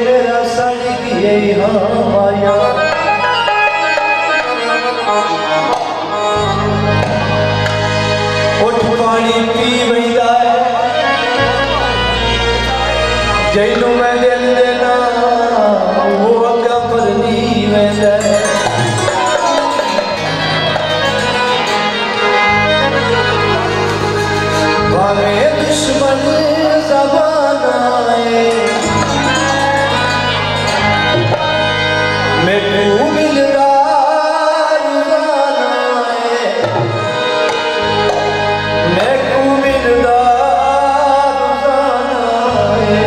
मेरा सड़ गए हाँ माया उठ पानी पी वहीदा है जैनू मैं दिल देना वो अग्गा पर नहीं वहदा है भावे दुश्मन ज़माना है मैनू मिलदार जाना है मैनू मिलदार जाना है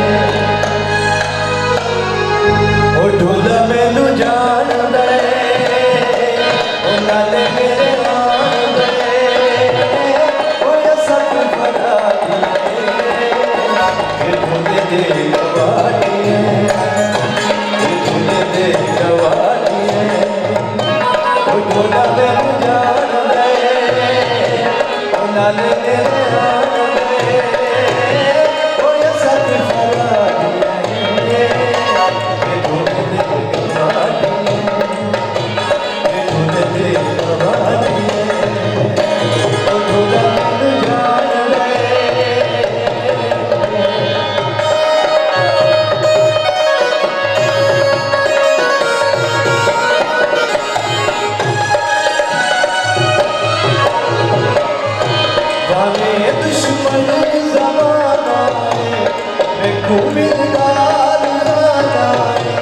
ओ ढोला मैनू जान दे ओ नाले मेरे आन दे ओ ये सब फड़ा दिए ये ढोले दे गवाटी है ये ढोले दे गवाटी है ओ ढोला मैनू जान दे ओ नाले मेरे आन दे ओ ये सब फड़ा दिए ये ढोले दे गवाटी है ये ढोले दे गवाटी है ओ ढोला मैनू जान दे भावे दुश्मन ज़माना है मैनू मिलदार जाना है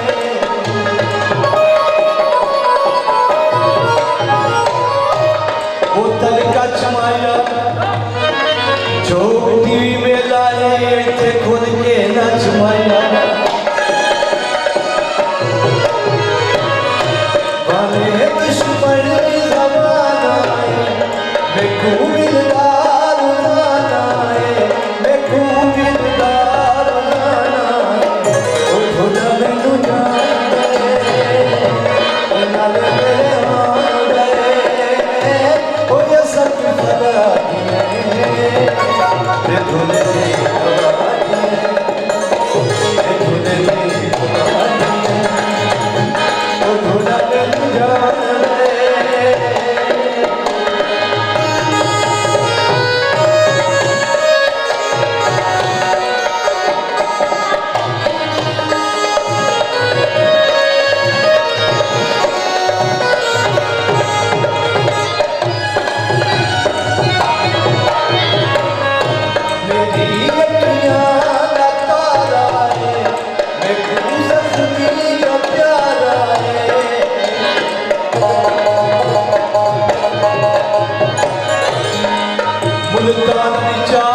बोतल का छमाया जो टीवी में लाए थे खुद के न छमाया भावे दुश्मन ज़माना है मैनू मिलदार जाना है मैनू मिलदार जाना है ओ ढोला मैनू जान दे ओ नाले मेरे आन दे ओ ये सब फड़ा दिए ये ढोले दे गवाटी है ये ढोले दे गवाटी है ओ ढोला मैनू जान दे मेरी अखियाँ का तारा है मैनू ज़ख्मी का प्यारा है मुल्तान दी चाह